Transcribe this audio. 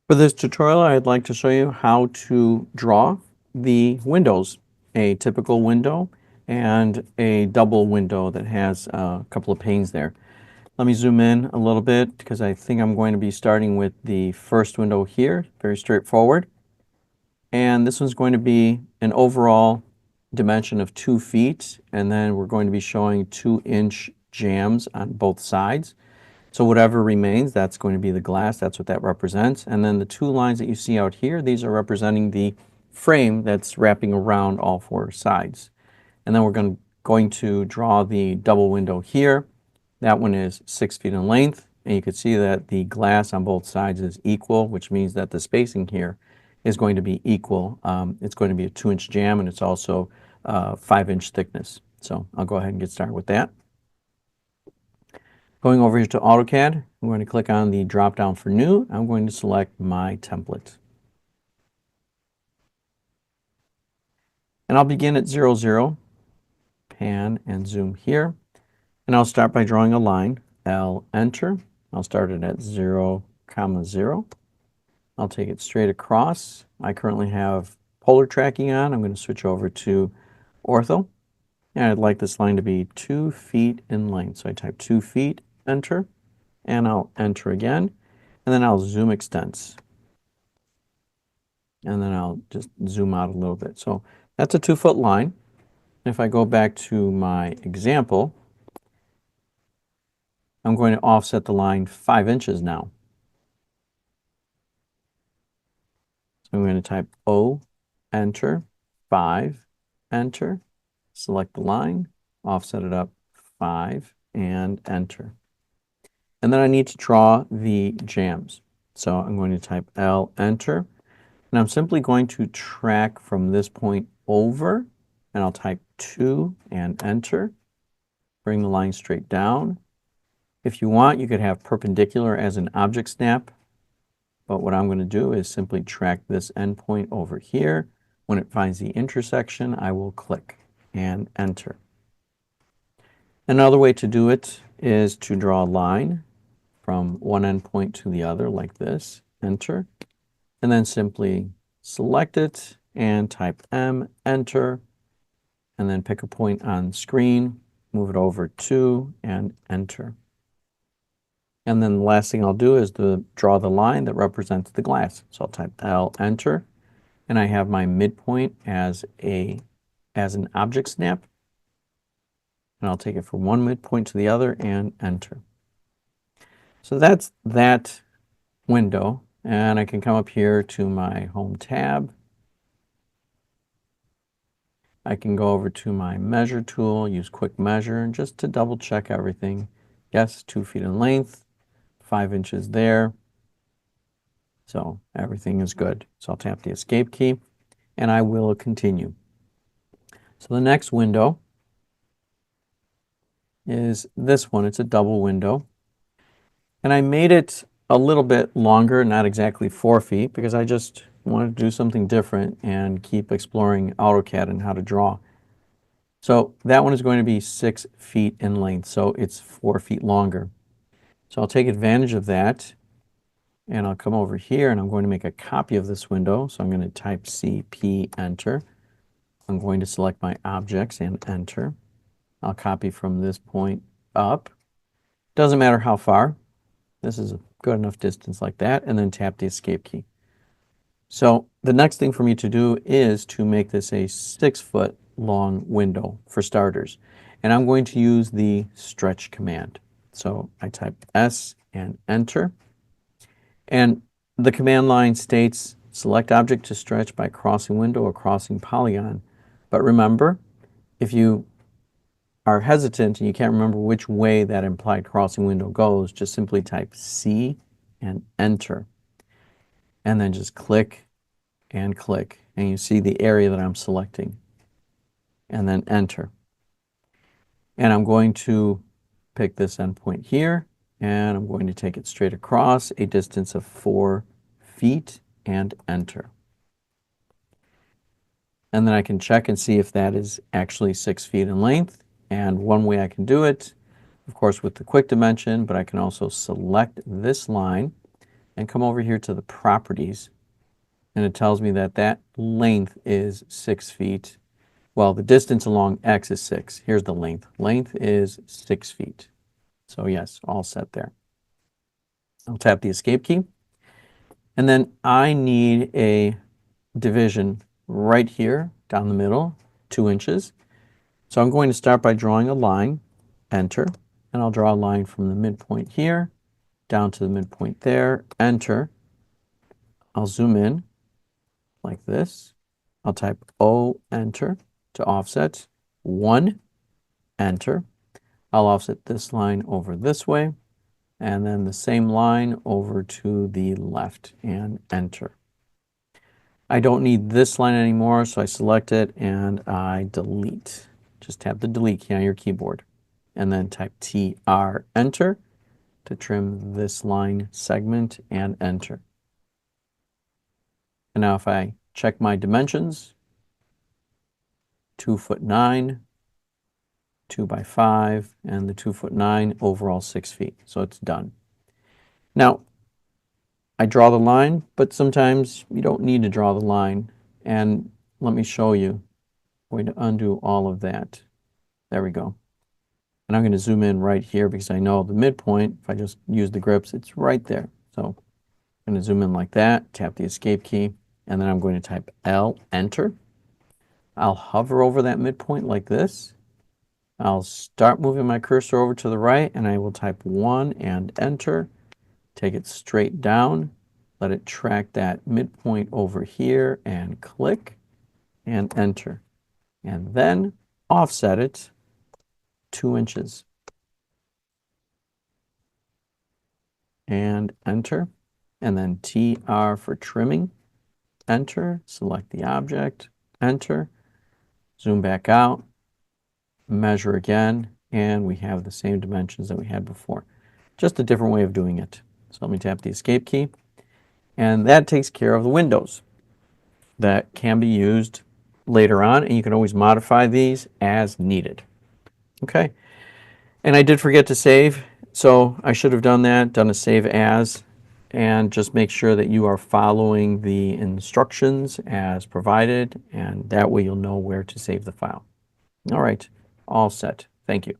For this tutorial, I'd like to show you how to draw the windows, a typical window and a double window that has a couple of panes there. Let me zoom in a little bit because I think I'm going to be starting with the first window here, very straightforward. And this one's going to be an overall dimension of 2 feet, and then we're going to be showing 2-inch jambs on both sides. So whatever remains, that's going to be the glass. That's what that represents. And then the 2 lines that you see out here, these are representing the frame that's wrapping around all 4 sides. And then we're going to draw the double window here. That one is 6 feet in length. And you can see that the glass on both sides is equal, which means that the spacing here is going to be equal. It's going to be a 2-inch jamb, and it's also 5-inch thickness. So I'll go ahead and get started with that. Going over here to AutoCAD, I'm going to click on the drop down for new. I'm going to select my template. And I'll begin at 0, 0, pan and zoom here. And I'll start by drawing a line, L, enter. I'll start it at 0, 0. I'll take it straight across. I currently have polar tracking on. I'm going to switch over to ortho. And I'd like this line to be 2 feet in length. So I type 2 feet, enter, and I'll enter again. And then I'll zoom extents. And then I'll just zoom out a little bit. So that's a 2-foot line. If I go back to my example, I'm going to offset the line 5 inches now. So I'm going to type O, enter, 5, enter, select the line, offset it up 5, and enter. And then I need to draw the jambs. So I'm going to type L, enter, and I'm simply going to track from this point over, and I'll type 2 and enter. Bring the line straight down. If you want, you could have perpendicular as an object snap, but what I'm going to do is simply track this endpoint over here. When it finds the intersection, I will click and enter. Another way to do it is to draw a line from one endpoint to the other like this, enter, and then simply select it and type M, enter, and then pick a point on screen, move it over to, and enter. And then the last thing I'll do is to draw the line that represents the glass. So I'll type L, enter, and I have my midpoint as an object snap. And I'll take it from one midpoint to the other and enter. So that's that window. And I can come up here to my home tab. I can go over to my measure tool, use quick measure, just to double check everything. Yes, 2 feet in length, 5 inches there. So everything is good. So I'll tap the escape key and I will continue. So the next window is this one. It's a double window. And I made it a little bit longer, not exactly 4 feet, because I just wanted to do something different and keep exploring AutoCAD and how to draw. So that one is going to be 6 feet in length, so it's 4 feet longer. So I'll take advantage of that, and I'll come over here, and I'm going to make a copy of this window. So I'm going to type CP, enter. I'm going to select my objects and enter. I'll copy from this point up. Doesn't matter how far. This is a good enough distance like that, and then tap the escape key. So the next thing for me to do is to make this a 6-foot long window for starters. And I'm going to use the stretch command. So I type S and enter. And the command line states select object to stretch by crossing window or crossing polygon. But remember, if you are hesitant and you can't remember which way that implied crossing window goes, just simply type C and enter. And then just click, and you see the area that I'm selecting. And then enter. And I'm going to pick this endpoint here, and I'm going to take it straight across a distance of 4 feet and enter. And then I can check and see if that is actually 6 feet in length. And one way I can do it, of course, with the quick dimension, but I can also select this line, and come over here to the properties, and it tells me that that length is 6 feet. Well, the distance along X is 6. Here's the length. Length is 6 feet. So yes, all set there. I'll tap the escape key. And then I need a division right here down the middle, 2 inches. So I'm going to start by drawing a line, enter, and I'll draw a line from the midpoint here down to the midpoint there, enter. I'll zoom in like this. I'll type O, enter to offset, 1, enter. I'll offset this line over this way, and then the same line over to the left and enter. I don't need this line anymore, so I select it and I delete. Just tap the delete key on your keyboard and then type TR, enter, to trim this line segment and enter. And now if I check my dimensions, 2'9", 2x5, and the 2'9", overall 6 feet. So it's done. Now, I draw the line, but sometimes you don't need to draw the line. And let me show you. I'm going to undo all of that. There we go. And I'm going to zoom in right here because I know the midpoint, if I just use the grips, it's right there. So I'm going to zoom in like that, tap the escape key, and then I'm going to type L, enter. I'll hover over that midpoint like this. I'll start moving my cursor over to the right, and I will type 1 and enter. Take it straight down, let it track that midpoint over here, and click, and enter. And then offset it 2 inches. And enter. And then TR for trimming. Enter. Select the object. Enter. Zoom back out. Measure again. And we have the same dimensions that we had before. Just a different way of doing it. So let me tap the escape key. And that takes care of the windows. That can be used later on, and you can always modify these as needed. Okay. And I did forget to save, so I should have done that, done a save as, and just make sure that you are following the instructions as provided, and that way you'll know where to save the file. All right, all set. Thank you.